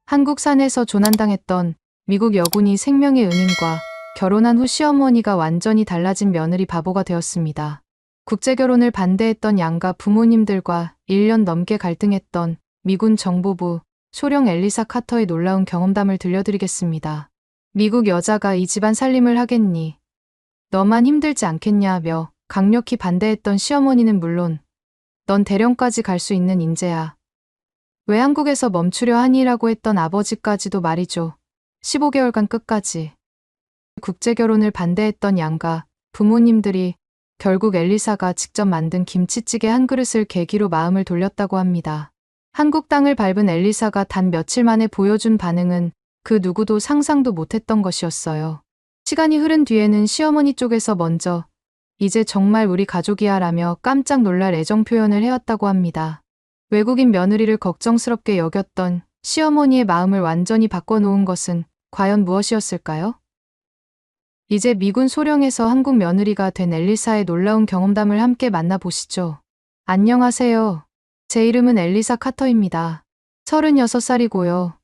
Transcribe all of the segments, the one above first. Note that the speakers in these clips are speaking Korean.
한국 산에서 조난당했던 미국 여군이 생명의 은인과 결혼한 후 시어머니가 완전히 달라진 며느리 바보가 되었습니다. 국제결혼을 반대했던 양가 부모님들과 1년 넘게 갈등했던 미군 정보부 소령 엘리사 카터의 놀라운 경험담을 들려드리겠습니다. 미국 여자가 이 집안 살림을 하겠니? 너만 힘들지 않겠냐며 강력히 반대했던 시어머니는 물론 넌 대령까지 갈 수 있는 인재야. 왜 한국에서 멈추려 하니라고 했던 아버지까지도 말이죠. 15개월간 끝까지. 국제결혼을 반대했던 양가 부모님들이 결국 엘리사가 직접 만든 김치찌개 한 그릇을 계기로 마음을 돌렸다고 합니다. 한국 땅을 밟은 엘리사가 단 며칠 만에 보여준 반응은 그 누구도 상상도 못했던 것이었어요. 시간이 흐른 뒤에는 시어머니 쪽에서 먼저 이제 정말 우리 가족이야 라며 깜짝 놀랄 애정 표현을 해왔다고 합니다. 외국인 며느리를 걱정스럽게 여겼던 시어머니의 마음을 완전히 바꿔놓은 것은 과연 무엇이었을까요? 이제 미군 소령에서 한국 며느리가 된 엘리사의 놀라운 경험담을 함께 만나보시죠. 안녕하세요. 제 이름은 엘리사 카터입니다. 36살이고요.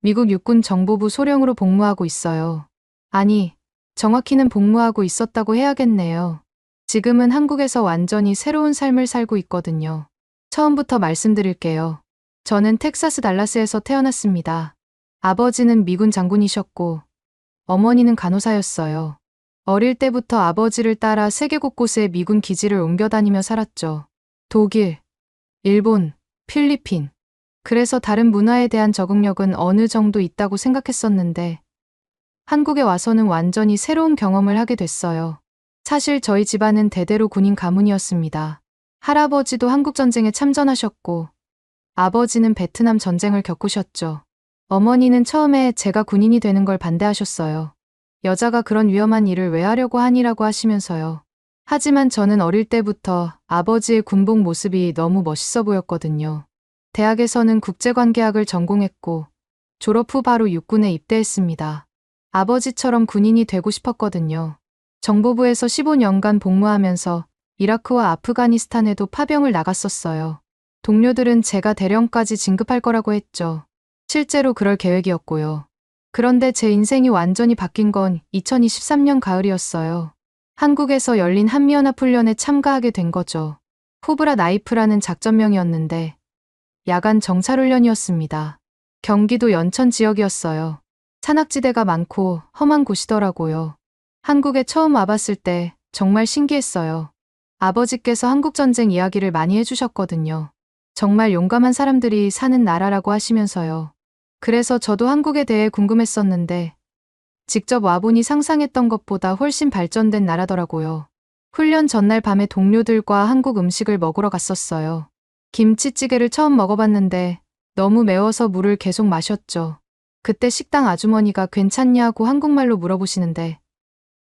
미국 육군 정보부 소령으로 복무하고 있어요. 아니, 정확히는 복무하고 있었다고 해야겠네요. 지금은 한국에서 완전히 새로운 삶을 살고 있거든요. 처음부터 말씀드릴게요. 저는 텍사스 달라스에서 태어났습니다. 아버지는 미군 장군이셨고 어머니는 간호사였어요. 어릴 때부터 아버지를 따라 세계 곳곳에 미군 기지를 옮겨 다니며 살았죠. 독일, 일본, 필리핀. 그래서 다른 문화에 대한 적응력은 어느 정도 있다고 생각했었는데 한국에 와서는 완전히 새로운 경험을 하게 됐어요. 사실 저희 집안은 대대로 군인 가문이었습니다. 할아버지도 한국전쟁에 참전하셨고 아버지는 베트남 전쟁을 겪으셨죠. 어머니는 처음에 제가 군인이 되는 걸 반대하셨어요. 여자가 그런 위험한 일을 왜 하려고 하니라고 하시면서요. 하지만 저는 어릴 때부터 아버지의 군복 모습이 너무 멋있어 보였거든요. 대학에서는 국제관계학을 전공했고 졸업 후 바로 육군에 입대했습니다. 아버지처럼 군인이 되고 싶었거든요. 정보부에서 15년간 복무하면서 이라크와 아프가니스탄에도 파병을 나갔었어요. 동료들은 제가 대령까지 진급할 거라고 했죠. 실제로 그럴 계획이었고요. 그런데 제 인생이 완전히 바뀐 건 2023년 가을이었어요. 한국에서 열린 한미연합훈련에 참가하게 된 거죠. 코브라 나이프라는 작전명이었는데 야간 정찰훈련이었습니다. 경기도 연천 지역이었어요. 산악지대가 많고 험한 곳이더라고요. 한국에 처음 와봤을 때 정말 신기했어요. 아버지께서 한국전쟁 이야기를 많이 해주셨거든요. 정말 용감한 사람들이 사는 나라라고 하시면서요. 그래서 저도 한국에 대해 궁금했었는데 직접 와보니 상상했던 것보다 훨씬 발전된 나라더라고요. 훈련 전날 밤에 동료들과 한국 음식을 먹으러 갔었어요. 김치찌개를 처음 먹어봤는데 너무 매워서 물을 계속 마셨죠. 그때 식당 아주머니가 괜찮냐고 한국말로 물어보시는데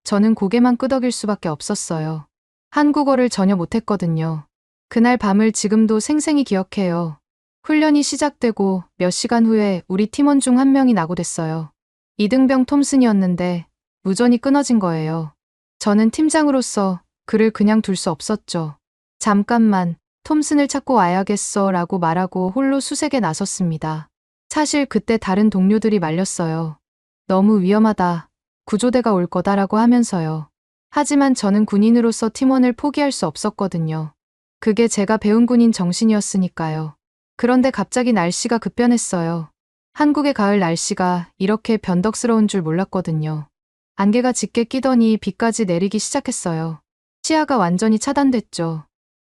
저는 고개만 끄덕일 수밖에 없었어요. 한국어를 전혀 못했거든요. 그날 밤을 지금도 생생히 기억해요. 훈련이 시작되고 몇 시간 후에 우리 팀원 중 한 명이 낙오됐어요. 이등병 톰슨이었는데 무전이 끊어진 거예요. 저는 팀장으로서 그를 그냥 둘 수 없었죠. 잠깐만, 톰슨을 찾고 와야겠어 라고 말하고 홀로 수색에 나섰습니다. 사실 그때 다른 동료들이 말렸어요. 너무 위험하다. 구조대가 올 거다라고 하면서요. 하지만 저는 군인으로서 팀원을 포기할 수 없었거든요. 그게 제가 배운 군인 정신이었으니까요. 그런데 갑자기 날씨가 급변했어요. 한국의 가을 날씨가 이렇게 변덕스러운 줄 몰랐거든요. 안개가 짙게 끼더니 비까지 내리기 시작했어요. 시야가 완전히 차단됐죠.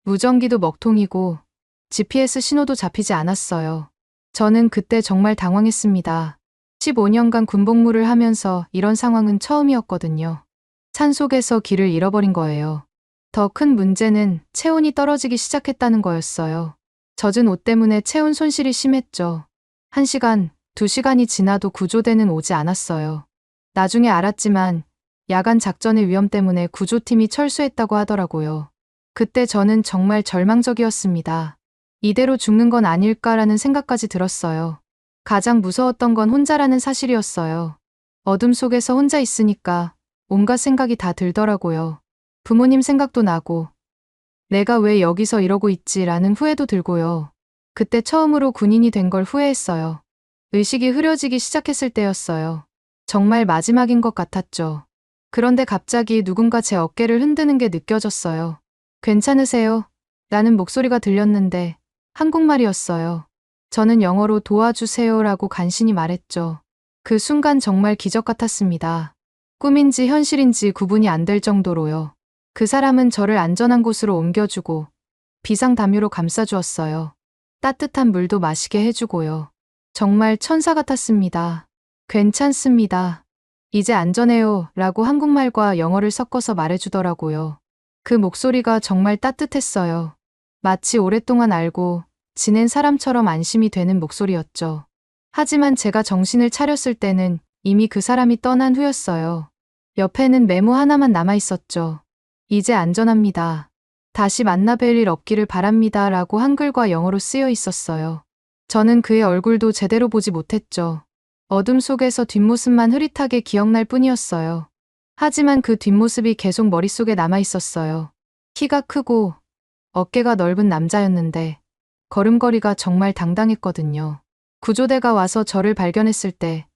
무전기도 먹통이고 GPS 신호도 잡히지 않았어요. 저는 그때 정말 당황했습니다. 15년간 군복무를 하면서 이런 상황은 처음이었거든요. 산속에서 길을 잃어버린 거예요. 더 큰 문제는 체온이 떨어지기 시작했다는 거였어요. 젖은 옷 때문에 체온 손실이 심했죠. 1시간, 2시간이 지나도 구조대는 오지 않았어요. 나중에 알았지만 야간 작전의 위험 때문에 구조팀이 철수했다고 하더라고요. 그때 저는 정말 절망적이었습니다. 이대로 죽는 건 아닐까라는 생각까지 들었어요. 가장 무서웠던 건 혼자라는 사실이었어요. 어둠 속에서 혼자 있으니까 온갖 생각이 다 들더라고요. 부모님 생각도 나고 내가 왜 여기서 이러고 있지라는 후회도 들고요. 그때 처음으로 군인이 된 걸 후회했어요. 의식이 흐려지기 시작했을 때였어요. 정말 마지막인 것 같았죠. 그런데 갑자기 누군가 제 어깨를 흔드는 게 느껴졌어요. 괜찮으세요? 라는 목소리가 들렸는데 한국말이었어요. 저는 영어로 도와주세요라고 간신히 말했죠. 그 순간 정말 기적 같았습니다. 꿈인지 현실인지 구분이 안 될 정도로요. 그 사람은 저를 안전한 곳으로 옮겨주고 비상담요로 감싸주었어요. 따뜻한 물도 마시게 해주고요. 정말 천사 같았습니다. 괜찮습니다. 이제 안전해요 라고 한국말과 영어를 섞어서 말해주더라고요. 그 목소리가 정말 따뜻했어요. 마치 오랫동안 알고 지낸 사람처럼 안심이 되는 목소리였죠. 하지만 제가 정신을 차렸을 때는 이미 그 사람이 떠난 후였어요. 옆에는 메모 하나만 남아 있었죠. 이제 안전합니다. 다시 만나뵐 일 없기를 바랍니다 라고 한글과 영어로 쓰여 있었어요. 저는 그의 얼굴도 제대로 보지 못했죠. 어둠 속에서 뒷모습만 흐릿하게 기억날 뿐이었어요. 하지만 그 뒷모습이 계속 머릿속에 남아 있었어요. 키가 크고 어깨가 넓은 남자였는데 걸음걸이가 정말 당당했거든요. 구조대가 와서 저를 발견했을 때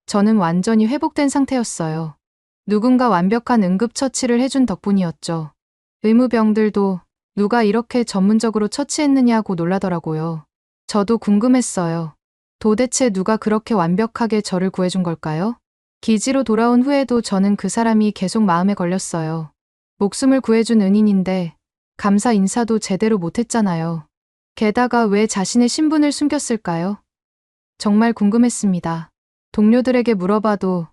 저는 완전히 회복된 상태였어요. 누군가 완벽한 응급처치를 해준 덕분이었죠. 의무병들도 누가 이렇게 전문적으로 처치했느냐고 놀라더라고요. 저도 궁금했어요. 도대체 누가 그렇게 완벽하게 저를 구해준 걸까요? 기지로 돌아온 후에도 저는 그 사람이 계속 마음에 걸렸어요. 목숨을 구해준 은인인데 감사 인사도 제대로 못했잖아요. 게다가 왜 자신의 신분을 숨겼을까요? 정말 궁금했습니다. 동료들에게 물어봐도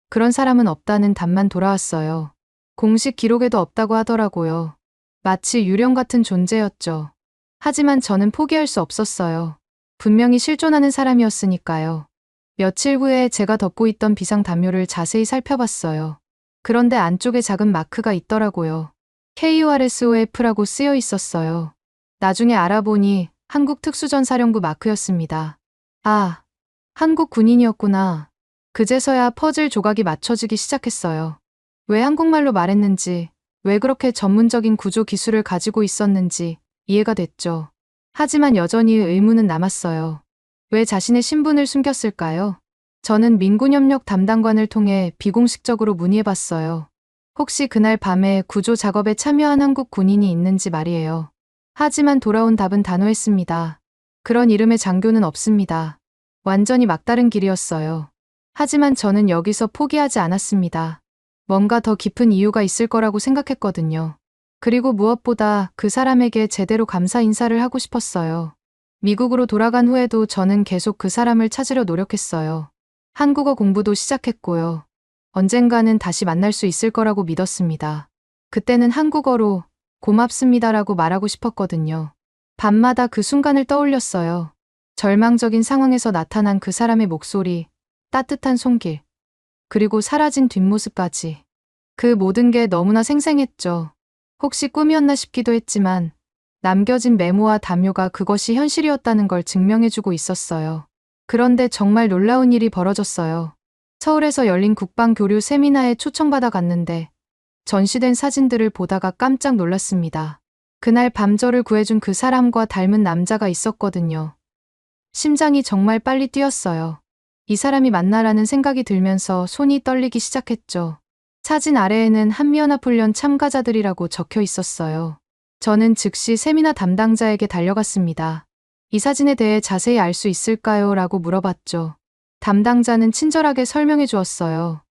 그런 사람은 없다는 답만 돌아왔어요. 공식 기록에도 없다고 하더라고요. 마치 유령 같은 존재였죠. 하지만 저는 포기할 수 없었어요. 분명히 실존하는 사람이었으니까요. 며칠 후에 제가 덮고 있던 비상담요를 자세히 살펴봤어요. 그런데 안쪽에 작은 마크가 있더라고요. KURSOF라고 쓰여 있었어요. 나중에 알아보니 한국 특수전사령부 마크였습니다. 아, 한국 군인이었구나. 그제서야 퍼즐 조각이 맞춰지기 시작했어요. 왜 한국말로 말했는지, 왜 그렇게 전문적인 구조 기술을 가지고 있었는지 이해가 됐죠. 하지만 여전히 의문은 남았어요. 왜 자신의 신분을 숨겼을까요? 저는 민군협력 담당관을 통해 비공식적으로 문의해봤어요. 혹시 그날 밤에 구조 작업에 참여한 한국 군인이 있는지 말이에요. 하지만 돌아온 답은 단호했습니다. 그런 이름의 장교는 없습니다. 완전히 막다른 길이었어요. 하지만 저는 여기서 포기하지 않았습니다. 뭔가 더 깊은 이유가 있을 거라고 생각했거든요. 그리고 무엇보다 그 사람에게 제대로 감사 인사를 하고 싶었어요. 미국으로 돌아간 후에도 저는 계속 그 사람을 찾으려 노력했어요. 한국어 공부도 시작했고요. 언젠가는 다시 만날 수 있을 거라고 믿었습니다. 그때는 한국어로 고맙습니다라고 말하고 싶었거든요. 밤마다 그 순간을 떠올렸어요. 절망적인 상황에서 나타난 그 사람의 목소리, 따뜻한 손길, 그리고 사라진 뒷모습까지. 그 모든 게 너무나 생생했죠. 혹시 꿈이었나 싶기도 했지만 남겨진 메모와 담요가 그것이 현실이었다는 걸 증명해주고 있었어요. 그런데 정말 놀라운 일이 벌어졌어요. 서울에서 열린 국방교류 세미나에 초청받아 갔는데 전시된 사진들을 보다가 깜짝 놀랐습니다. 그날 밤 저를 구해준 그 사람과 닮은 남자가 있었거든요. 심장이 정말 빨리 뛰었어요. 이 사람이 맞나라는 생각이 들면서 손이 떨리기 시작했죠. 사진 아래에는 한미연합훈련 참가자들이라고 적혀 있었어요. 저는 즉시 세미나 담당자에게 달려갔습니다. 이 사진에 대해 자세히 알 수 있을까요? 라고 물어봤죠. 담당자는 친절하게 설명해 주었어요.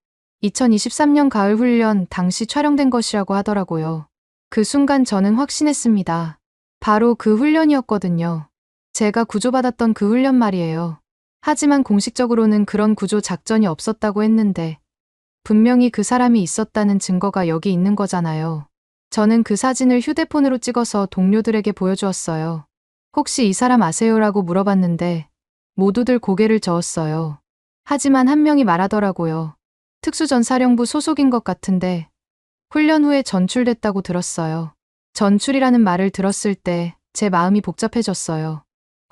2023년 가을 훈련 당시 촬영된 것이라고 하더라고요. 그 순간 저는 확신했습니다. 바로 그 훈련이었거든요. 제가 구조받았던 그 훈련 말이에요. 하지만 공식적으로는 그런 구조 작전이 없었다고 했는데 분명히 그 사람이 있었다는 증거가 여기 있는 거잖아요. 저는 그 사진을 휴대폰으로 찍어서 동료들에게 보여주었어요. 혹시 이 사람 아세요?라고 물어봤는데 모두들 고개를 저었어요. 하지만 한 명이 말하더라고요. 특수전사령부 소속인 것 같은데 훈련 후에 전출됐다고 들었어요. 전출이라는 말을 들었을 때 제 마음이 복잡해졌어요.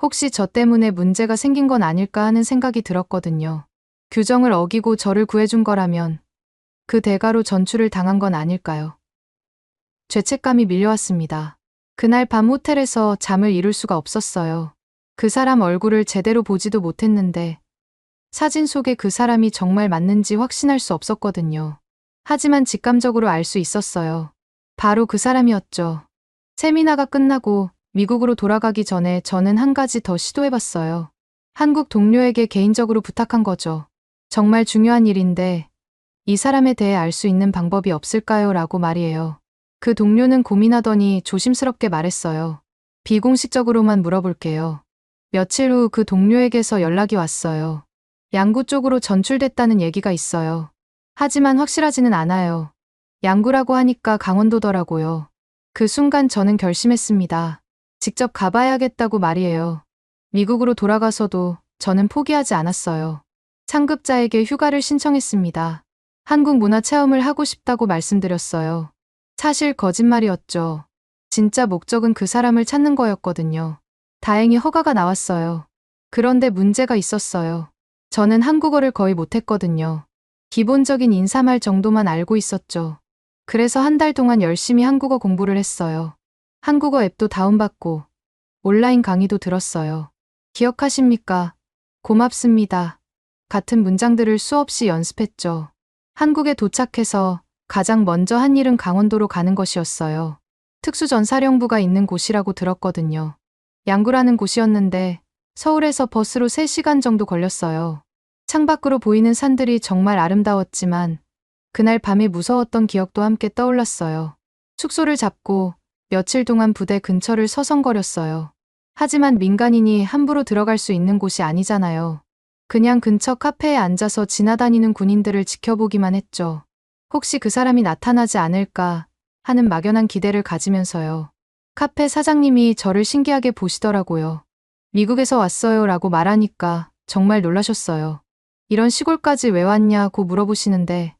혹시 저 때문에 문제가 생긴 건 아닐까 하는 생각이 들었거든요. 규정을 어기고 저를 구해준 거라면 그 대가로 전출을 당한 건 아닐까요? 죄책감이 밀려왔습니다. 그날 밤 호텔에서 잠을 이룰 수가 없었어요. 그 사람 얼굴을 제대로 보지도 못했는데 사진 속에 그 사람이 정말 맞는지 확신할 수 없었거든요. 하지만 직감적으로 알 수 있었어요. 바로 그 사람이었죠. 세미나가 끝나고 미국으로 돌아가기 전에 저는 한 가지 더 시도해봤어요. 한국 동료에게 개인적으로 부탁한 거죠. 정말 중요한 일인데 이 사람에 대해 알 수 있는 방법이 없을까요? 라고 말이에요. 그 동료는 고민하더니 조심스럽게 말했어요. 비공식적으로만 물어볼게요. 며칠 후 그 동료에게서 연락이 왔어요. 양구 쪽으로 전출됐다는 얘기가 있어요. 하지만 확실하지는 않아요. 양구라고 하니까 강원도더라고요. 그 순간 저는 결심했습니다. 직접 가봐야겠다고 말이에요. 미국으로 돌아가서도 저는 포기하지 않았어요. 상급자에게 휴가를 신청했습니다. 한국 문화 체험을 하고 싶다고 말씀드렸어요. 사실 거짓말이었죠. 진짜 목적은 그 사람을 찾는 거였거든요. 다행히 허가가 나왔어요. 그런데 문제가 있었어요. 저는 한국어를 거의 못했거든요. 기본적인 인사말 정도만 알고 있었죠. 그래서 한 달 동안 열심히 한국어 공부를 했어요. 한국어 앱도 다운받고 온라인 강의도 들었어요. 기억하십니까? 고맙습니다. 같은 문장들을 수없이 연습했죠. 한국에 도착해서 가장 먼저 한 일은 강원도로 가는 것이었어요. 특수전사령부가 있는 곳이라고 들었거든요. 양구라는 곳이었는데 서울에서 버스로 3시간 정도 걸렸어요. 창밖으로 보이는 산들이 정말 아름다웠지만 그날 밤에 무서웠던 기억도 함께 떠올랐어요. 숙소를 잡고 며칠 동안 부대 근처를 서성거렸어요. 하지만 민간인이 함부로 들어갈 수 있는 곳이 아니잖아요. 그냥 근처 카페에 앉아서 지나다니는 군인들을 지켜보기만 했죠. 혹시 그 사람이 나타나지 않을까 하는 막연한 기대를 가지면서요. 카페 사장님이 저를 신기하게 보시더라고요. 미국에서 왔어요 라고 말하니까 정말 놀라셨어요. 이런 시골까지 왜 왔냐고 물어보시는데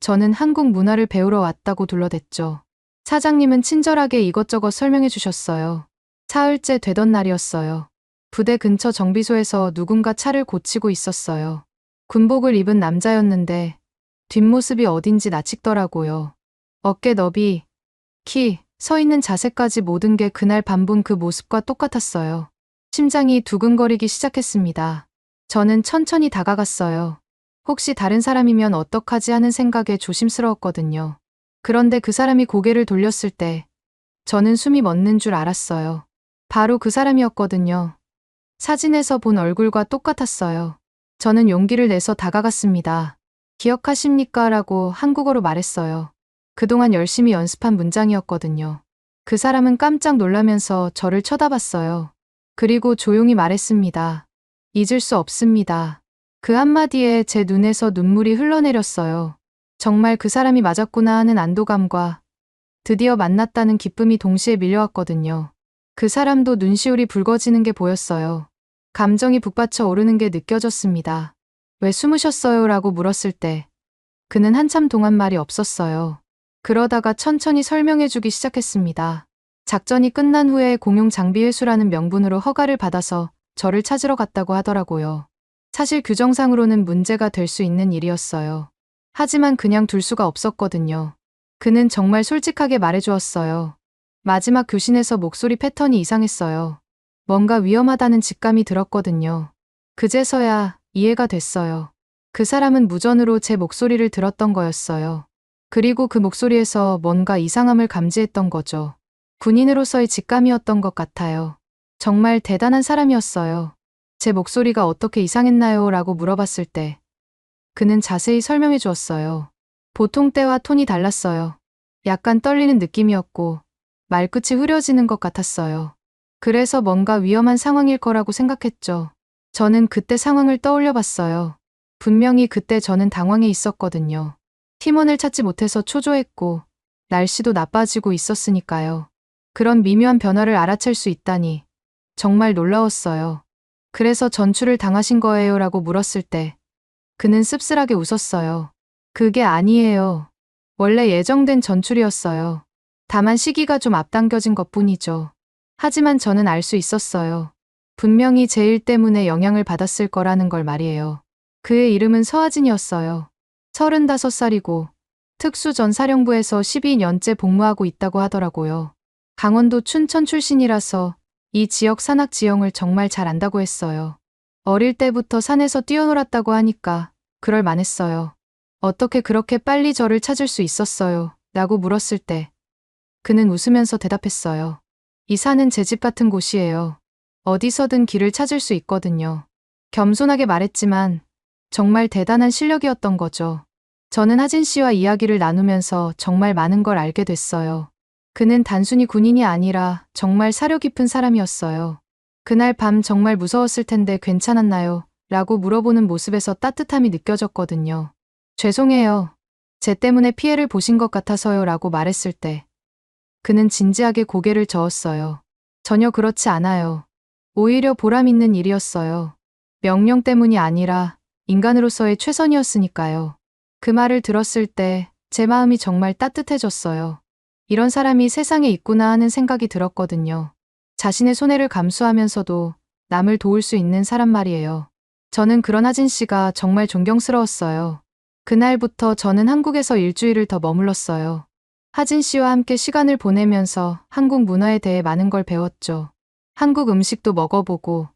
저는 한국 문화를 배우러 왔다고 둘러댔죠. 사장님은 친절하게 이것저것 설명해 주셨어요. 사흘째 되던 날이었어요. 부대 근처 정비소에서 누군가 차를 고치고 있었어요. 군복을 입은 남자였는데 뒷모습이 어딘지 나찍더라고요. 어깨 너비, 키, 서 있는 자세까지 모든 게 그날 밤 본 그 모습과 똑같았어요. 심장이 두근거리기 시작했습니다. 저는 천천히 다가갔어요. 혹시 다른 사람이면 어떡하지 하는 생각에 조심스러웠거든요. 그런데 그 사람이 고개를 돌렸을 때 저는 숨이 멎는 줄 알았어요. 바로 그 사람이었거든요. 사진에서 본 얼굴과 똑같았어요. 저는 용기를 내서 다가갔습니다. 기억하십니까? 라고 한국어로 말했어요. 그동안 열심히 연습한 문장이었거든요. 그 사람은 깜짝 놀라면서 저를 쳐다봤어요. 그리고 조용히 말했습니다. 잊을 수 없습니다. 그 한마디에 제 눈에서 눈물이 흘러내렸어요. 정말 그 사람이 맞았구나 하는 안도감과 드디어 만났다는 기쁨이 동시에 밀려왔거든요. 그 사람도 눈시울이 붉어지는 게 보였어요. 감정이 북받쳐 오르는 게 느껴졌습니다. 왜 숨으셨어요? 라고 물었을 때 그는 한참 동안 말이 없었어요. 그러다가 천천히 설명해주기 시작했습니다. 작전이 끝난 후에 공용 장비 회수라는 명분으로 허가를 받아서 저를 찾으러 갔다고 하더라고요. 사실 규정상으로는 문제가 될 수 있는 일이었어요. 하지만 그냥 둘 수가 없었거든요. 그는 정말 솔직하게 말해주었어요. 마지막 교신에서 목소리 패턴이 이상했어요. 뭔가 위험하다는 직감이 들었거든요. 그제서야 이해가 됐어요. 그 사람은 무전으로 제 목소리를 들었던 거였어요. 그리고 그 목소리에서 뭔가 이상함을 감지했던 거죠. 군인으로서의 직감이었던 것 같아요. 정말 대단한 사람이었어요. 제 목소리가 어떻게 이상했나요? 라고 물어봤을 때 그는 자세히 설명해 주었어요. 보통 때와 톤이 달랐어요. 약간 떨리는 느낌이었고 말끝이 흐려지는 것 같았어요. 그래서 뭔가 위험한 상황일 거라고 생각했죠. 저는 그때 상황을 떠올려 봤어요. 분명히 그때 저는 당황해 있었거든요. 팀원을 찾지 못해서 초조했고 날씨도 나빠지고 있었으니까요. 그런 미묘한 변화를 알아챌 수 있다니 정말 놀라웠어요. 그래서 전출을 당하신 거예요? 라고 물었을 때 그는 씁쓸하게 웃었어요. 그게 아니에요. 원래 예정된 전출이었어요. 다만 시기가 좀 앞당겨진 것뿐이죠. 하지만 저는 알 수 있었어요. 분명히 제 일 때문에 영향을 받았을 거라는 걸 말이에요. 그의 이름은 서하진이었어요. 35살이고 특수전사령부에서 12년째 복무하고 있다고 하더라고요. 강원도 춘천 출신이라서 이 지역 산악 지형을 정말 잘 안다고 했어요. 어릴 때부터 산에서 뛰어놀았다고 하니까 그럴 만했어요. 어떻게 그렇게 빨리 저를 찾을 수 있었어요? 라고 물었을 때 그는 웃으면서 대답했어요. 이 산은 제 집 같은 곳이에요. 어디서든 길을 찾을 수 있거든요. 겸손하게 말했지만 정말 대단한 실력이었던 거죠. 저는 하진 씨와 이야기를 나누면서 정말 많은 걸 알게 됐어요. 그는 단순히 군인이 아니라 정말 사려 깊은 사람이었어요. 그날 밤 정말 무서웠을 텐데 괜찮았나요? 라고 물어보는 모습에서 따뜻함이 느껴졌거든요. 죄송해요. 제 때문에 피해를 보신 것 같아서요 라고 말했을 때 그는 진지하게 고개를 저었어요. 전혀 그렇지 않아요. 오히려 보람 있는 일이었어요. 명령 때문이 아니라 인간으로서의 최선이었으니까요. 그 말을 들었을 때 제 마음이 정말 따뜻해졌어요. 이런 사람이 세상에 있구나 하는 생각이 들었거든요. 자신의 손해를 감수하면서도 남을 도울 수 있는 사람 말이에요. 저는 그런 하진 씨가 정말 존경스러웠어요. 그날부터 저는 한국에서 일주일을 더 머물렀어요. 하진 씨와 함께 시간을 보내면서 한국 문화에 대해 많은 걸 배웠죠. 한국 음식도 먹어보고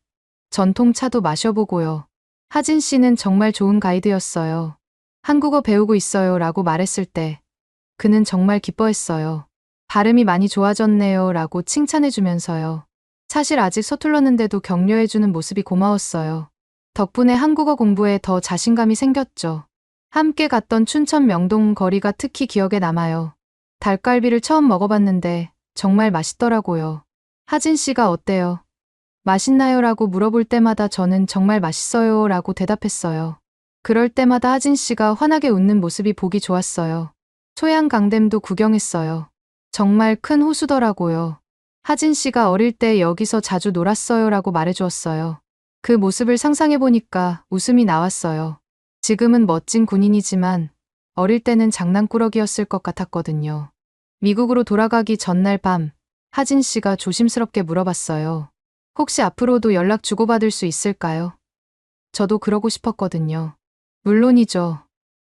전통차도 마셔보고요. 하진 씨는 정말 좋은 가이드였어요. 한국어 배우고 있어요 라고 말했을 때 그는 정말 기뻐했어요. 발음이 많이 좋아졌네요 라고 칭찬해주면서요. 사실 아직 서툴렀는데도 격려해주는 모습이 고마웠어요. 덕분에 한국어 공부에 더 자신감이 생겼죠. 함께 갔던 춘천 명동 거리가 특히 기억에 남아요. 닭갈비를 처음 먹어봤는데 정말 맛있더라고요. 하진 씨가 어때요? 맛있나요? 라고 물어볼 때마다 저는 정말 맛있어요 라고 대답했어요. 그럴 때마다 하진 씨가 환하게 웃는 모습이 보기 좋았어요. 소양 강댐도 구경했어요. 정말 큰 호수더라고요. 하진 씨가 어릴 때 여기서 자주 놀았어요 라고 말해주었어요. 그 모습을 상상해보니까 웃음이 나왔어요. 지금은 멋진 군인이지만 어릴 때는 장난꾸러기였을 것 같았거든요. 미국으로 돌아가기 전날 밤 하진 씨가 조심스럽게 물어봤어요. 혹시 앞으로도 연락 주고받을 수 있을까요? 저도 그러고 싶었거든요. 물론이죠.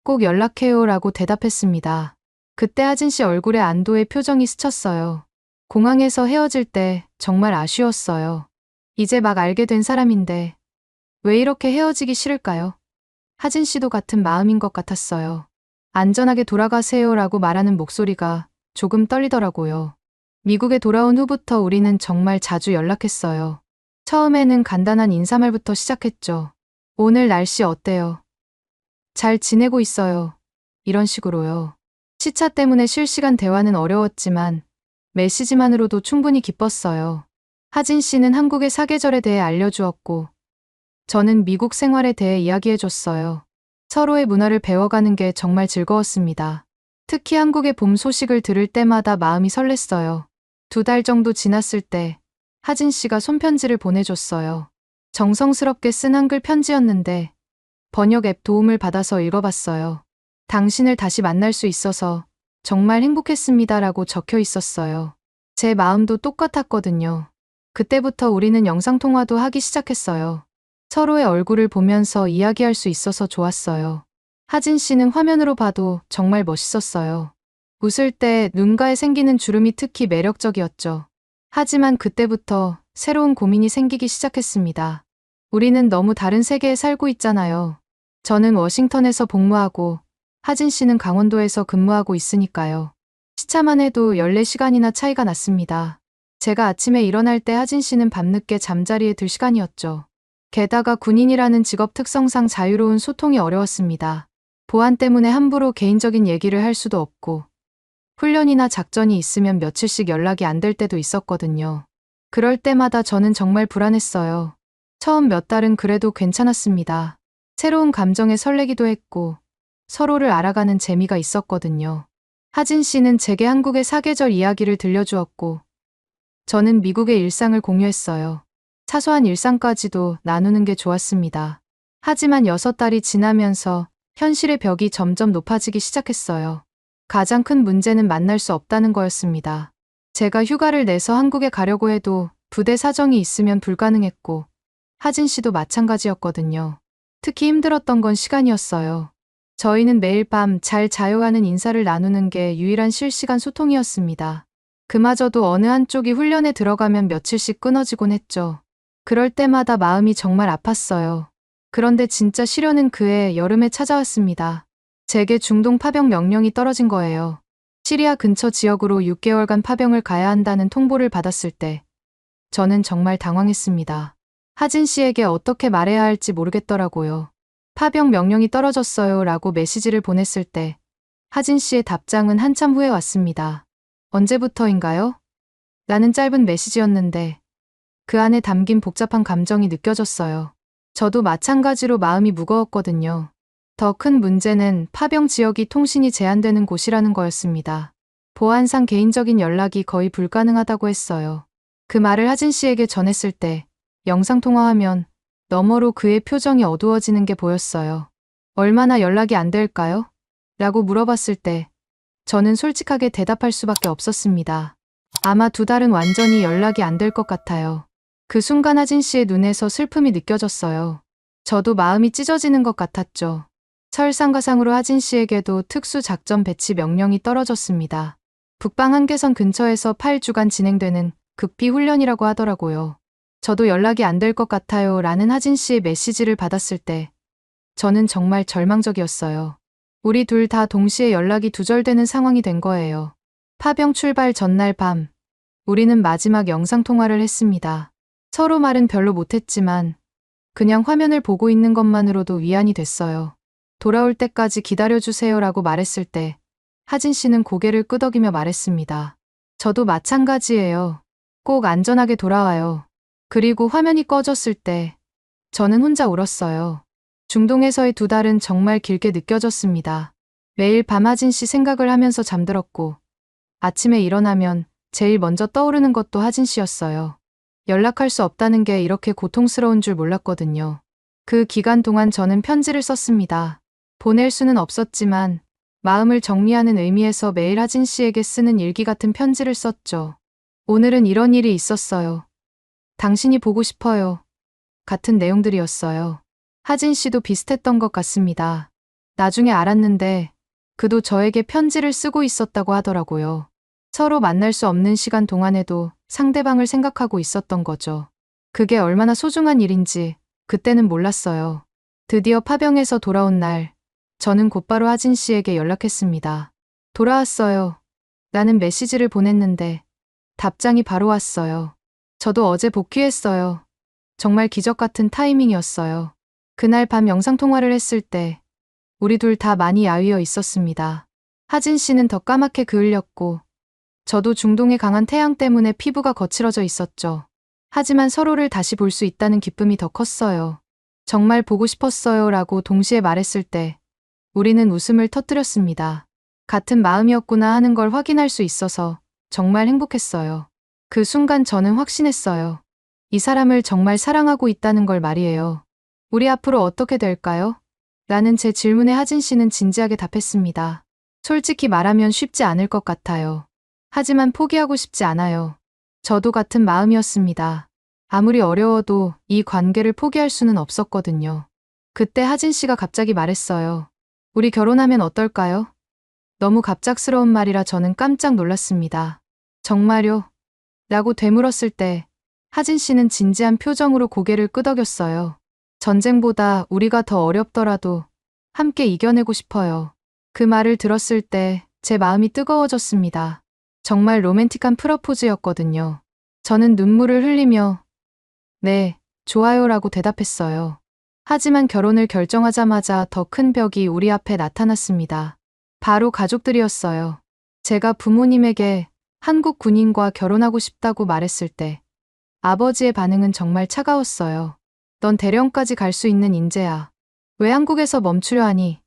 꼭 연락해요 라고 대답했습니다. 그때 하진 씨 얼굴에 안도의 표정이 스쳤어요. 공항에서 헤어질 때 정말 아쉬웠어요. 이제 막 알게 된 사람인데 왜 이렇게 헤어지기 싫을까요? 하진 씨도 같은 마음인 것 같았어요. 안전하게 돌아가세요 라고 말하는 목소리가 조금 떨리더라고요. 미국에 돌아온 후부터 우리는 정말 자주 연락했어요. 처음에는 간단한 인사말부터 시작했죠. 오늘 날씨 어때요? 잘 지내고 있어요. 이런 식으로요. 시차 때문에 실시간 대화는 어려웠지만 메시지만으로도 충분히 기뻤어요. 하진 씨는 한국의 사계절에 대해 알려주었고 저는 미국 생활에 대해 이야기해줬어요. 서로의 문화를 배워가는 게 정말 즐거웠습니다. 특히 한국의 봄 소식을 들을 때마다 마음이 설렜어요. 2달 정도 지났을 때 하진 씨가 손편지를 보내줬어요. 정성스럽게 쓴 한글 편지였는데 번역 앱 도움을 받아서 읽어봤어요. 당신을 다시 만날 수 있어서 정말 행복했습니다라고 적혀 있었어요. 제 마음도 똑같았거든요. 그때부터 우리는 영상통화도 하기 시작했어요. 서로의 얼굴을 보면서 이야기할 수 있어서 좋았어요. 하진 씨는 화면으로 봐도 정말 멋있었어요. 웃을 때 눈가에 생기는 주름이 특히 매력적이었죠. 하지만 그때부터 새로운 고민이 생기기 시작했습니다. 우리는 너무 다른 세계에 살고 있잖아요. 저는 워싱턴에서 복무하고 하진 씨는 강원도에서 근무하고 있으니까요. 시차만 해도 14시간이나 차이가 났습니다. 제가 아침에 일어날 때 하진 씨는 밤늦게 잠자리에 들 시간이었죠. 게다가 군인이라는 직업 특성상 자유로운 소통이 어려웠습니다. 보안 때문에 함부로 개인적인 얘기를 할 수도 없고 훈련이나 작전이 있으면 며칠씩 연락이 안 될 때도 있었거든요. 그럴 때마다 저는 정말 불안했어요. 처음 몇 달은 그래도 괜찮았습니다. 새로운 감정에 설레기도 했고 서로를 알아가는 재미가 있었거든요. 하진 씨는 제게 한국의 사계절 이야기를 들려주었고 저는 미국의 일상을 공유했어요. 사소한 일상까지도 나누는 게 좋았습니다. 하지만 6달이 지나면서 현실의 벽이 점점 높아지기 시작했어요. 가장 큰 문제는 만날 수 없다는 거였습니다. 제가 휴가를 내서 한국에 가려고 해도 부대 사정이 있으면 불가능했고 하진 씨도 마찬가지였거든요. 특히 힘들었던 건 시간이었어요. 저희는 매일 밤 잘 자요 하는 인사를 나누는 게 유일한 실시간 소통이었습니다. 그마저도 어느 한쪽이 훈련에 들어가면 며칠씩 끊어지곤 했죠. 그럴 때마다 마음이 정말 아팠어요. 그런데 진짜 시련은 그해 여름에 찾아왔습니다. 제게 중동 파병 명령이 떨어진 거예요. 시리아 근처 지역으로 6개월간 파병을 가야 한다는 통보를 받았을 때 저는 정말 당황했습니다. 하진 씨에게 어떻게 말해야 할지 모르겠더라고요. 파병 명령이 떨어졌어요 라고 메시지를 보냈을 때 하진 씨의 답장은 한참 후에 왔습니다. 언제부터인가요? 라는 짧은 메시지였는데 그 안에 담긴 복잡한 감정이 느껴졌어요. 저도 마찬가지로 마음이 무거웠거든요. 더 큰 문제는 파병 지역이 통신이 제한되는 곳이라는 거였습니다. 보안상 개인적인 연락이 거의 불가능하다고 했어요. 그 말을 하진 씨에게 전했을 때 영상통화하면 너머로 그의 표정이 어두워지는 게 보였어요. 얼마나 연락이 안 될까요? 라고 물어봤을 때 저는 솔직하게 대답할 수밖에 없었습니다. 아마 2달은 완전히 연락이 안 될 것 같아요. 그 순간 하진 씨의 눈에서 슬픔이 느껴졌어요. 저도 마음이 찢어지는 것 같았죠. 설상가상으로 하진 씨에게도 특수작전 배치 명령이 떨어졌습니다. 북방 한계선 근처에서 8주간 진행되는 극비 훈련이라고 하더라고요. 저도 연락이 안 될 것 같아요 라는 하진 씨의 메시지를 받았을 때 저는 정말 절망적이었어요. 우리 둘 다 동시에 연락이 두절되는 상황이 된 거예요. 파병 출발 전날 밤 우리는 마지막 영상통화를 했습니다. 서로 말은 별로 못했지만 그냥 화면을 보고 있는 것만으로도 위안이 됐어요. 돌아올 때까지 기다려주세요 라고 말했을 때 하진 씨는 고개를 끄덕이며 말했습니다. 저도 마찬가지예요. 꼭 안전하게 돌아와요. 그리고 화면이 꺼졌을 때 저는 혼자 울었어요. 중동에서의 2달은 정말 길게 느껴졌습니다. 매일 밤 하진 씨 생각을 하면서 잠들었고 아침에 일어나면 제일 먼저 떠오르는 것도 하진 씨였어요. 연락할 수 없다는 게 이렇게 고통스러운 줄 몰랐거든요. 그 기간 동안 저는 편지를 썼습니다. 보낼 수는 없었지만 마음을 정리하는 의미에서 매일 하진 씨에게 쓰는 일기 같은 편지를 썼죠. 오늘은 이런 일이 있었어요. 당신이 보고 싶어요. 같은 내용들이었어요. 하진 씨도 비슷했던 것 같습니다. 나중에 알았는데 그도 저에게 편지를 쓰고 있었다고 하더라고요. 서로 만날 수 없는 시간 동안에도 상대방을 생각하고 있었던 거죠. 그게 얼마나 소중한 일인지 그때는 몰랐어요. 드디어 파병에서 돌아온 날 저는 곧바로 하진 씨에게 연락했습니다. 돌아왔어요. 라는 메시지를 보냈는데 답장이 바로 왔어요. 저도 어제 복귀했어요. 정말 기적 같은 타이밍이었어요. 그날 밤 영상통화를 했을 때 우리 둘 다 많이 야위어 있었습니다. 하진 씨는 더 까맣게 그을렸고 저도 중동의 강한 태양 때문에 피부가 거칠어져 있었죠. 하지만 서로를 다시 볼 수 있다는 기쁨이 더 컸어요. 정말 보고 싶었어요 라고 동시에 말했을 때 우리는 웃음을 터뜨렸습니다. 같은 마음이었구나 하는 걸 확인할 수 있어서 정말 행복했어요. 그 순간 저는 확신했어요. 이 사람을 정말 사랑하고 있다는 걸 말이에요. 우리 앞으로 어떻게 될까요? 라는 제 질문에 하진 씨는 진지하게 답했습니다. 솔직히 말하면 쉽지 않을 것 같아요. 하지만 포기하고 싶지 않아요. 저도 같은 마음이었습니다. 아무리 어려워도 이 관계를 포기할 수는 없었거든요. 그때 하진 씨가 갑자기 말했어요. 우리 결혼하면 어떨까요? 너무 갑작스러운 말이라 저는 깜짝 놀랐습니다. 정말요? 라고 되물었을 때 하진 씨는 진지한 표정으로 고개를 끄덕였어요. 전쟁보다 우리가 더 어렵더라도 함께 이겨내고 싶어요. 그 말을 들었을 때 제 마음이 뜨거워졌습니다. 정말 로맨틱한 프러포즈였거든요. 저는 눈물을 흘리며 네, 좋아요라고 대답했어요. 하지만 결혼을 결정하자마자 더 큰 벽이 우리 앞에 나타났습니다. 바로 가족들이었어요. 제가 부모님에게 한국 군인과 결혼하고 싶다고 말했을 때 아버지의 반응은 정말 차가웠어요. 넌 대령까지 갈 수 있는 인재야. 왜 한국에서 멈추려 하니?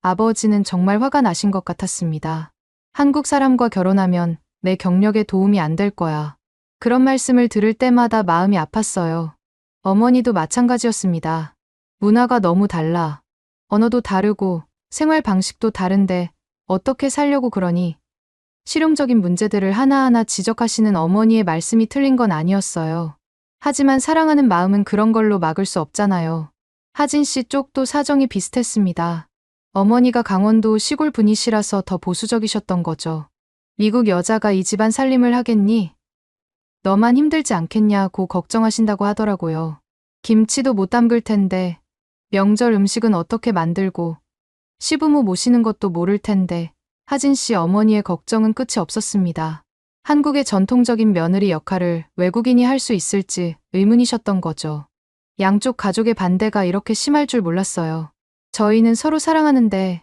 아버지는 정말 화가 나신 것 같았습니다. 한국 사람과 결혼하면 내 경력에 도움이 안 될 거야. 그런 말씀을 들을 때마다 마음이 아팠어요. 어머니도 마찬가지였습니다. 문화가 너무 달라. 언어도 다르고 생활 방식도 다른데 어떻게 살려고 그러니? 실용적인 문제들을 하나하나 지적하시는 어머니의 말씀이 틀린 건 아니었어요. 하지만 사랑하는 마음은 그런 걸로 막을 수 없잖아요. 하진 씨 쪽도 사정이 비슷했습니다. 어머니가 강원도 시골 분이시라서 더 보수적이셨던 거죠. 미국 여자가 이 집안 살림을 하겠니? 너만 힘들지 않겠냐고 걱정하신다고 하더라고요. 김치도 못 담글 텐데, 명절 음식은 어떻게 만들고, 시부모 모시는 것도 모를 텐데, 하진 씨 어머니의 걱정은 끝이 없었습니다. 한국의 전통적인 며느리 역할을 외국인이 할 수 있을지 의문이셨던 거죠. 양쪽 가족의 반대가 이렇게 심할 줄 몰랐어요. 저희는 서로 사랑하는데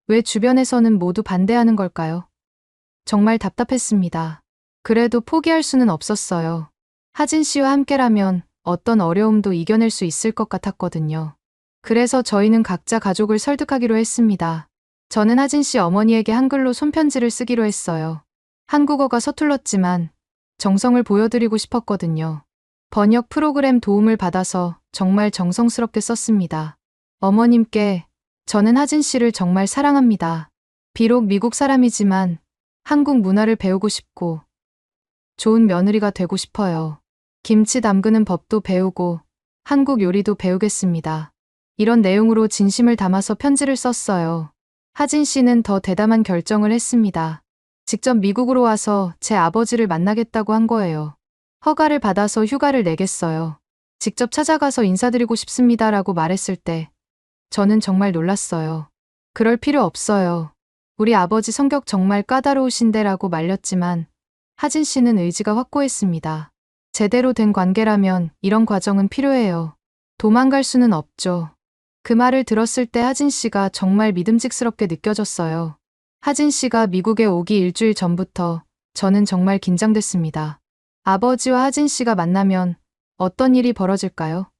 왜 주변에서는 모두 반대하는 걸까요? 정말 답답했습니다. 그래도 포기할 수는 없었어요. 하진 씨와 함께라면 어떤 어려움도 이겨낼 수 있을 것 같았거든요. 그래서 저희는 각자 가족을 설득하기로 했습니다. 저는 하진 씨 어머니에게 한글로 손편지를 쓰기로 했어요. 한국어가 서툴렀지만 정성을 보여드리고 싶었거든요. 번역 프로그램 도움을 받아서 정말 정성스럽게 썼습니다. 어머님께 저는 하진 씨를 정말 사랑합니다. 비록 미국 사람이지만 한국 문화를 배우고 싶고 좋은 며느리가 되고 싶어요. 김치 담그는 법도 배우고 한국 요리도 배우겠습니다. 이런 내용으로 진심을 담아서 편지를 썼어요. 하진 씨는 더 대담한 결정을 했습니다. 직접 미국으로 와서 제 아버지를 만나겠다고 한 거예요. 허가를 받아서 휴가를 내겠어요. 직접 찾아가서 인사드리고 싶습니다라고 말했을 때 저는 정말 놀랐어요. 그럴 필요 없어요. 우리 아버지 성격 정말 까다로우신데라고 말렸지만 하진 씨는 의지가 확고했습니다. 제대로 된 관계라면 이런 과정은 필요해요. 도망갈 수는 없죠. 그 말을 들었을 때 하진 씨가 정말 믿음직스럽게 느껴졌어요. 하진 씨가 미국에 오기 일주일 전부터 저는 정말 긴장됐습니다. 아버지와 하진 씨가 만나면 어떤 일이 벌어질까요?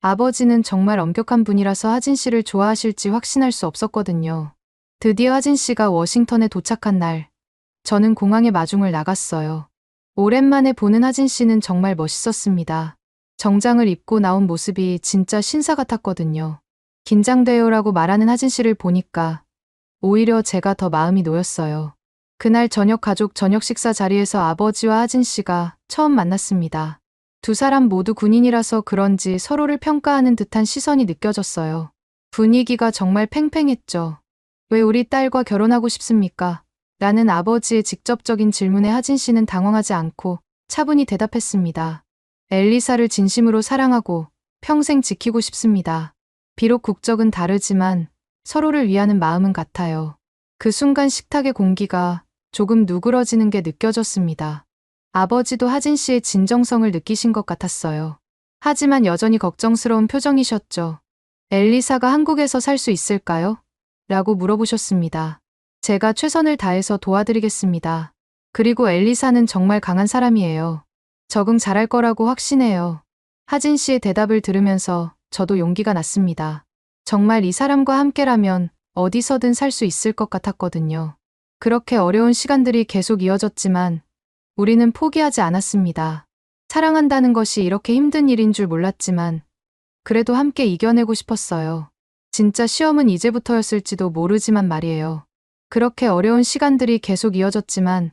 아버지는 정말 엄격한 분이라서 하진 씨를 좋아하실지 확신할 수 없었거든요. 드디어 하진 씨가 워싱턴에 도착한 날, 저는 공항에 마중을 나갔어요. 오랜만에 보는 하진 씨는 정말 멋있었습니다. 정장을 입고 나온 모습이 진짜 신사 같았거든요. 긴장돼요라고 말하는 하진 씨를 보니까 오히려 제가 더 마음이 놓였어요. 그날 저녁 가족 저녁 식사 자리에서 아버지와 하진 씨가 처음 만났습니다. 두 사람 모두 군인이라서 그런지 서로를 평가하는 듯한 시선이 느껴졌어요. 분위기가 정말 팽팽했죠. 왜 우리 딸과 결혼하고 싶습니까? 라는 아버지의 직접적인 질문에 하진 씨는 당황하지 않고 차분히 대답했습니다. 엘리사를 진심으로 사랑하고 평생 지키고 싶습니다. 비록 국적은 다르지만 서로를 위하는 마음은 같아요. 그 순간 식탁의 공기가 조금 누그러지는 게 느껴졌습니다. 아버지도 하진 씨의 진정성을 느끼신 것 같았어요. 하지만 여전히 걱정스러운 표정이셨죠. 엘리사가 한국에서 살 수 있을까요? 라고 물어보셨습니다. 제가 최선을 다해서 도와드리겠습니다. 그리고 엘리사는 정말 강한 사람이에요. 적응 잘할 거라고 확신해요. 하진 씨의 대답을 들으면서 저도 용기가 났습니다. 정말 이 사람과 함께라면 어디서든 살 수 있을 것 같았거든요. 그렇게 어려운 시간들이 계속 이어졌지만 우리는 포기하지 않았습니다. 사랑한다는 것이 이렇게 힘든 일인 줄 몰랐지만 그래도 함께 이겨내고 싶었어요. 진짜 시험은 이제부터였을지도 모르지만 말이에요. 그렇게 어려운 시간들이 계속 이어졌지만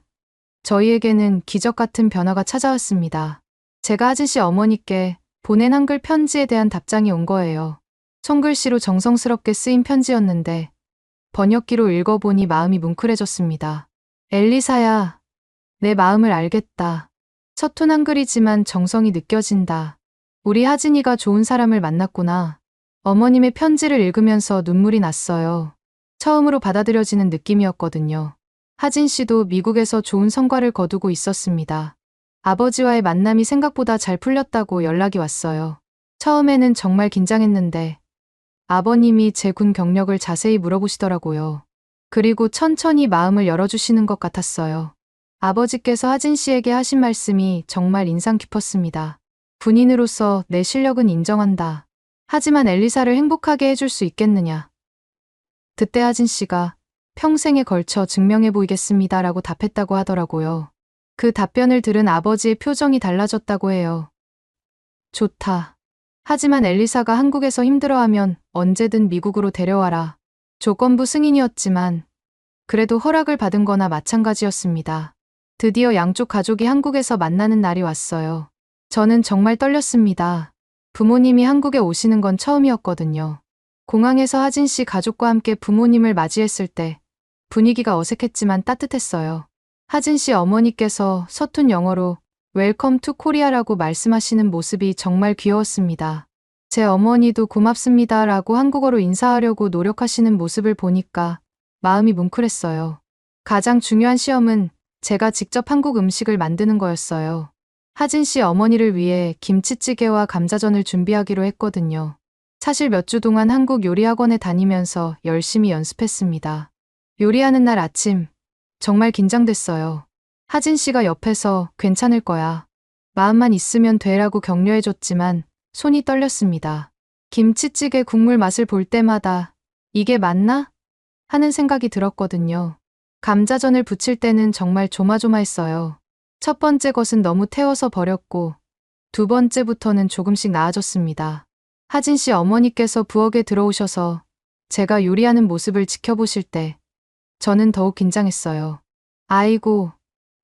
저희에게는 기적 같은 변화가 찾아왔습니다. 제가 하진 씨 어머니께 보낸 한글 편지에 대한 답장이 온 거예요. 손글씨로 정성스럽게 쓰인 편지였는데 번역기로 읽어보니 마음이 뭉클해졌습니다. 엘리사야, 내 마음을 알겠다. 서툰 한글이지만 정성이 느껴진다. 우리 하진이가 좋은 사람을 만났구나. 어머님의 편지를 읽으면서 눈물이 났어요. 처음으로 받아들여지는 느낌이었거든요. 하진 씨도 미국에서 좋은 성과를 거두고 있었습니다. 아버지와의 만남이 생각보다 잘 풀렸다고 연락이 왔어요. 처음에는 정말 긴장했는데 아버님이 제 군 경력을 자세히 물어보시더라고요. 그리고 천천히 마음을 열어주시는 것 같았어요. 아버지께서 하진 씨에게 하신 말씀이 정말 인상 깊었습니다. 군인으로서 내 실력은 인정한다. 하지만 엘리사를 행복하게 해줄 수 있겠느냐. 그때 하진 씨가 평생에 걸쳐 증명해 보이겠습니다 라고 답했다고 하더라고요. 그 답변을 들은 아버지의 표정이 달라졌다고 해요. 좋다. 하지만 엘리사가 한국에서 힘들어하면 언제든 미국으로 데려와라. 조건부 승인이었지만 그래도 허락을 받은 거나 마찬가지였습니다. 드디어 양쪽 가족이 한국에서 만나는 날이 왔어요. 저는 정말 떨렸습니다. 부모님이 한국에 오시는 건 처음이었거든요. 공항에서 하진 씨 가족과 함께 부모님을 맞이했을 때 분위기가 어색했지만 따뜻했어요. 하진 씨 어머니께서 서툰 영어로 웰컴 투 코리아라고 말씀하시는 모습이 정말 귀여웠습니다. 제 어머니도 고맙습니다라고 한국어로 인사하려고 노력하시는 모습을 보니까 마음이 뭉클했어요. 가장 중요한 시험은 제가 직접 한국 음식을 만드는 거였어요. 하진 씨 어머니를 위해 김치찌개와 감자전을 준비하기로 했거든요. 사실 몇 주 동안 한국 요리 학원에 다니면서 열심히 연습했습니다. 요리하는 날 아침, 정말 긴장됐어요. 하진 씨가 옆에서 괜찮을 거야. 마음만 있으면 돼라고 격려해줬지만 손이 떨렸습니다. 김치찌개 국물 맛을 볼 때마다 이게 맞나? 하는 생각이 들었거든요. 감자전을 부칠 때는 정말 조마조마했어요. 첫 번째 것은 너무 태워서 버렸고 두 번째부터는 조금씩 나아졌습니다. 하진 씨 어머니께서 부엌에 들어오셔서 제가 요리하는 모습을 지켜보실 때 저는 더욱 긴장했어요. 아이고,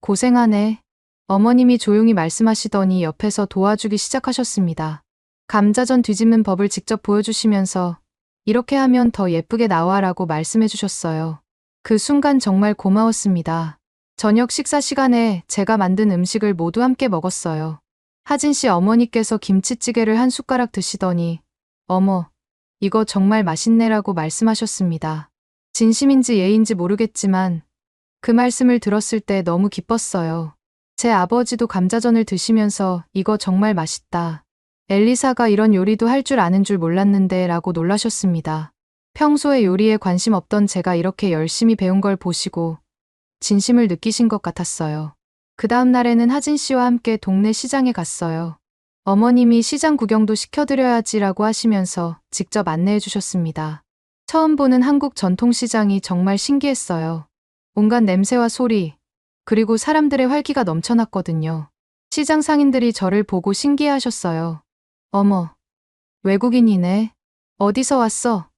고생하네. 어머님이 조용히 말씀하시더니 옆에서 도와주기 시작하셨습니다. 감자전 뒤집는 법을 직접 보여주시면서 이렇게 하면 더 예쁘게 나와라고 말씀해 주셨어요. 그 순간 정말 고마웠습니다. 저녁 식사 시간에 제가 만든 음식을 모두 함께 먹었어요. 하진 씨 어머니께서 김치찌개를 한 숟가락 드시더니 어머, 이거 정말 맛있네라고 말씀하셨습니다. 진심인지 예인지 모르겠지만 그 말씀을 들었을 때 너무 기뻤어요. 제 아버지도 감자전을 드시면서 이거 정말 맛있다. 엘리사가 이런 요리도 할 줄 아는 줄 몰랐는데 라고 놀라셨습니다. 평소에 요리에 관심 없던 제가 이렇게 열심히 배운 걸 보시고 진심을 느끼신 것 같았어요. 그 다음 날에는 하진 씨와 함께 동네 시장에 갔어요. 어머님이 시장 구경도 시켜드려야지라고 하시면서 직접 안내해 주셨습니다. 처음 보는 한국 전통시장이 정말 신기했어요. 온갖 냄새와 소리, 그리고 사람들의 활기가 넘쳐났거든요. 시장 상인들이 저를 보고 신기해하셨어요. 어머, 외국인이네. 어디서 왔어?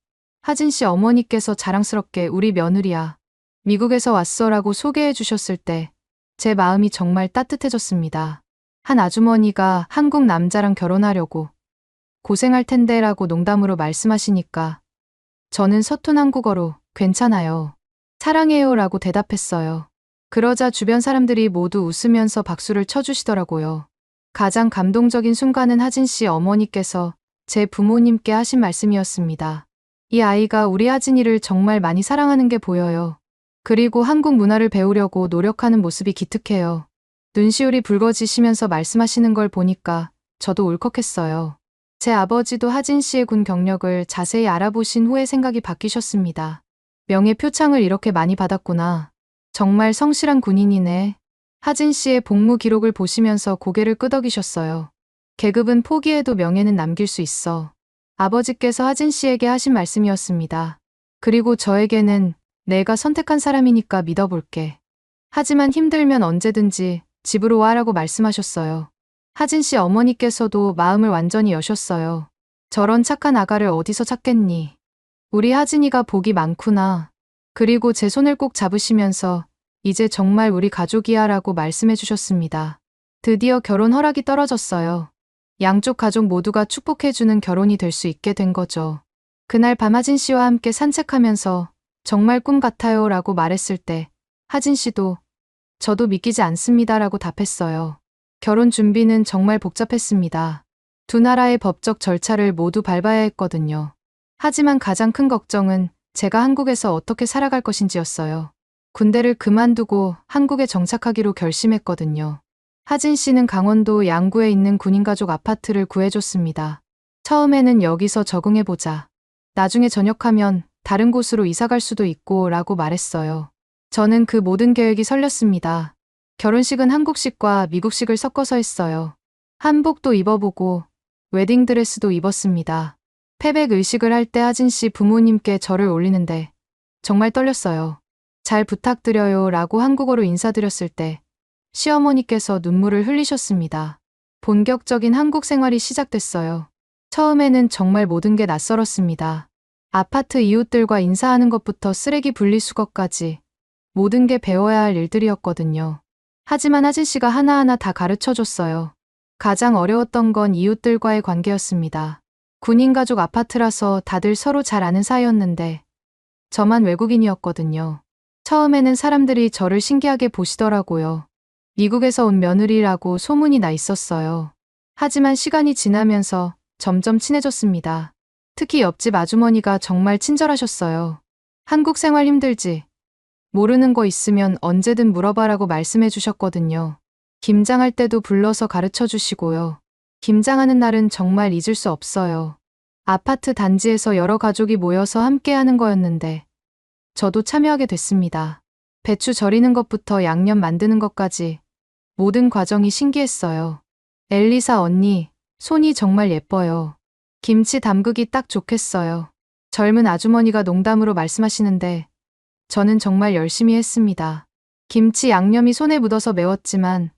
하진 씨 어머니께서 자랑스럽게 우리 며느리야. 미국에서 왔어라고 소개해 주셨을 때 제 마음이 정말 따뜻해졌습니다. 한 아주머니가 한국 남자랑 결혼하려고 고생할 텐데라고 농담으로 말씀하시니까 저는 서툰 한국어로 괜찮아요. 사랑해요라고 대답했어요. 그러자 주변 사람들이 모두 웃으면서 박수를 쳐주시더라고요. 가장 감동적인 순간은 하진 씨 어머니께서 제 부모님께 하신 말씀이었습니다. 이 아이가 우리 하진이를 정말 많이 사랑하는 게 보여요. 그리고 한국 문화를 배우려고 노력하는 모습이 기특해요. 눈시울이 붉어지시면서 말씀하시는 걸 보니까 저도 울컥했어요. 제 아버지도 하진 씨의 군 경력을 자세히 알아보신 후에 생각이 바뀌셨습니다. 명예 표창을 이렇게 많이 받았구나. 정말 성실한 군인이네. 하진 씨의 복무 기록을 보시면서 고개를 끄덕이셨어요. 계급은 포기해도 명예는 남길 수 있어. 아버지께서 하진 씨에게 하신 말씀이었습니다. 그리고 저에게는 내가 선택한 사람이니까 믿어볼게. 하지만 힘들면 언제든지 집으로 와라고 말씀하셨어요. 하진 씨 어머니께서도 마음을 완전히 여셨어요. 저런 착한 아가를 어디서 찾겠니? 우리 하진이가 복이 많구나. 그리고 제 손을 꼭 잡으시면서 이제 정말 우리 가족이야 라고 말씀해 주셨습니다. 드디어 결혼 허락이 떨어졌어요. 양쪽 가족 모두가 축복해주는 결혼이 될 수 있게 된 거죠. 그날 밤 하진 씨와 함께 산책하면서 정말 꿈 같아요 라고 말했을 때 하진 씨도 저도 믿기지 않습니다 라고 답했어요. 결혼 준비는 정말 복잡했습니다. 두 나라의 법적 절차를 모두 밟아야 했거든요. 하지만 가장 큰 걱정은 제가 한국에서 어떻게 살아갈 것인지였어요. 군대를 그만두고 한국에 정착하기로 결심했거든요. 하진 씨는 강원도 양구에 있는 군인가족 아파트를 구해줬습니다. 처음에는 여기서 적응해보자. 나중에 전역하면 다른 곳으로 이사갈 수도 있고 라고 말했어요. 저는 그 모든 계획이 설렸습니다. 결혼식은 한국식과 미국식을 섞어서 했어요. 한복도 입어보고 웨딩드레스도 입었습니다. 패백 의식을 할 때 하진 씨 부모님께 절을 올리는데 정말 떨렸어요. 잘 부탁드려요 라고 한국어로 인사드렸을 때 시어머니께서 눈물을 흘리셨습니다. 본격적인 한국 생활이 시작됐어요. 처음에는 정말 모든 게 낯설었습니다. 아파트 이웃들과 인사하는 것부터 쓰레기 분리수거까지 모든 게 배워야 할 일들이었거든요. 하지만 하진 씨가 하나하나 다 가르쳐줬어요. 가장 어려웠던 건 이웃들과의 관계였습니다. 군인가족 아파트라서 다들 서로 잘 아는 사이였는데 저만 외국인이었거든요. 처음에는 사람들이 저를 신기하게 보시더라고요. 미국에서 온 며느리라고 소문이 나 있었어요. 하지만 시간이 지나면서 점점 친해졌습니다. 특히 옆집 아주머니가 정말 친절하셨어요. 한국 생활 힘들지? 모르는 거 있으면 언제든 물어봐라고 말씀해 주셨거든요. 김장할 때도 불러서 가르쳐 주시고요. 김장하는 날은 정말 잊을 수 없어요. 아파트 단지에서 여러 가족이 모여서 함께 하는 거였는데 저도 참여하게 됐습니다. 배추 절이는 것부터 양념 만드는 것까지 모든 과정이 신기했어요. 엘리사 언니, 손이 정말 예뻐요. 김치 담그기 딱 좋겠어요. 젊은 아주머니가 농담으로 말씀하시는데 저는 정말 열심히 했습니다. 김치 양념이 손에 묻어서 매웠지만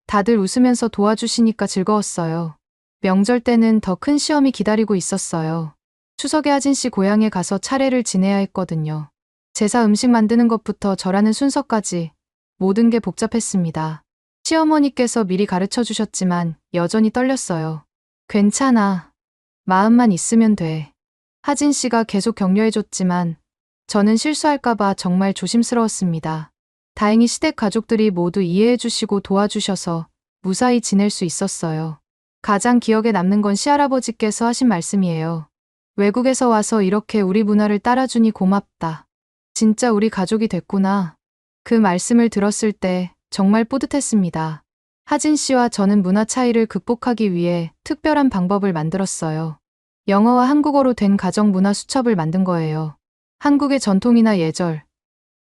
다들 웃으면서 도와주시니까 즐거웠어요. 명절 때는 더 큰 시험이 기다리고 있었어요. 추석에 하진 씨 고향에 가서 차례를 지내야 했거든요. 제사 음식 만드는 것부터 절하는 순서까지 모든 게 복잡했습니다. 시어머니께서 미리 가르쳐 주셨지만 여전히 떨렸어요. 괜찮아. 마음만 있으면 돼. 하진 씨가 계속 격려해 줬지만 저는 실수할까봐 정말 조심스러웠습니다. 다행히 시댁 가족들이 모두 이해해 주시고 도와주셔서 무사히 지낼 수 있었어요. 가장 기억에 남는 건 시할아버지께서 하신 말씀이에요. 외국에서 와서 이렇게 우리 문화를 따라주니 고맙다. 진짜 우리 가족이 됐구나. 그 말씀을 들었을 때 정말 뿌듯했습니다. 하진 씨와 저는 문화 차이를 극복하기 위해 특별한 방법을 만들었어요. 영어와 한국어로 된 가정 문화 수첩을 만든 거예요. 한국의 전통이나 예절,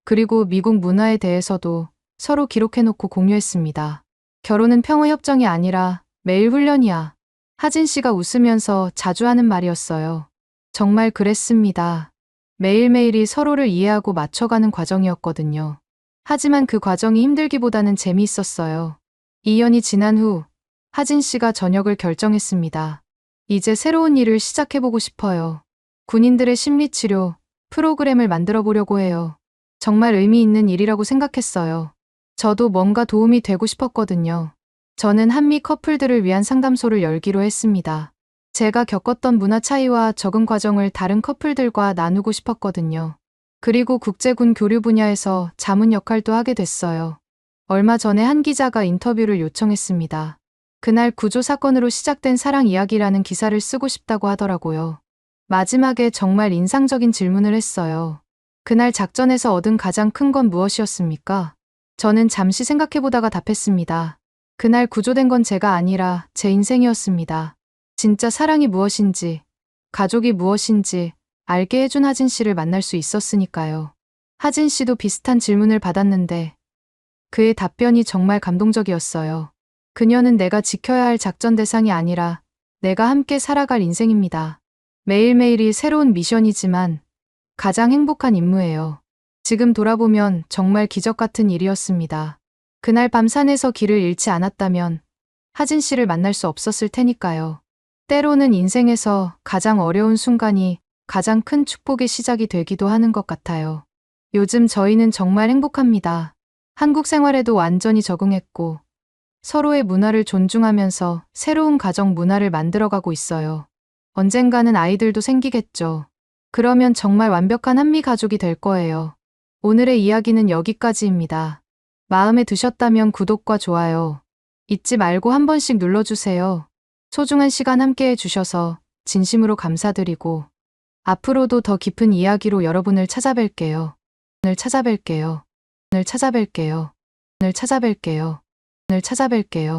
그리고 미국 문화에 대해서도 서로 기록해놓고 공유했습니다. 결혼은 평화협정이 아니라 매일 훈련이야. 하진 씨가 웃으면서 자주 하는 말이었어요. 정말 그랬습니다. 매일매일이 서로를 이해하고 맞춰가는 과정이었거든요. 하지만 그 과정이 힘들기보다는 재미있었어요. 2년이 지난 후 하진 씨가 전역을 결정했습니다. 이제 새로운 일을 시작해보고 싶어요. 군인들의 심리치료 프로그램을 만들어 보려고 해요. 정말 의미 있는 일이라고 생각했어요. 저도 뭔가 도움이 되고 싶었거든요. 저는 한미 커플들을 위한 상담소를 열기로 했습니다. 제가 겪었던 문화 차이와 적응 과정을 다른 커플들과 나누고 싶었거든요. 그리고 국제군 교류 분야에서 자문 역할도 하게 됐어요. 얼마 전에 한 기자가 인터뷰를 요청했습니다. 그날 구조 사건으로 시작된 사랑 이야기라는 기사를 쓰고 싶다고 하더라고요. 마지막에 정말 인상적인 질문을 했어요. 그날 작전에서 얻은 가장 큰 건 무엇이었습니까? 저는 잠시 생각해보다가 답했습니다. 그날 구조된 건 제가 아니라 제 인생이었습니다. 진짜 사랑이 무엇인지, 가족이 무엇인지 알게 해준 하진 씨를 만날 수 있었으니까요. 하진 씨도 비슷한 질문을 받았는데 그의 답변이 정말 감동적이었어요. 그녀는 내가 지켜야 할 작전 대상이 아니라 내가 함께 살아갈 인생입니다. 매일매일이 새로운 미션이지만 가장 행복한 임무예요. 지금 돌아보면 정말 기적 같은 일이었습니다. 그날 밤 산에서 길을 잃지 않았다면 하진 씨를 만날 수 없었을 테니까요. 때로는 인생에서 가장 어려운 순간이 가장 큰 축복의 시작이 되기도 하는 것 같아요. 요즘 저희는 정말 행복합니다. 한국 생활에도 완전히 적응했고 서로의 문화를 존중하면서 새로운 가정 문화를 만들어가고 있어요. 언젠가는 아이들도 생기겠죠. 그러면 정말 완벽한 한미 가족이 될 거예요. 오늘의 이야기는 여기까지입니다. 마음에 드셨다면 구독과 좋아요 잊지 말고 한 번씩 눌러주세요. 소중한 시간 함께 해주셔서 진심으로 감사드리고 앞으로도 더 깊은 이야기로 여러분을 찾아뵐게요. 오늘 찾아뵐게요. 오늘 찾아뵐게요. 오늘 찾아뵐게요. 오늘 찾아뵐게요.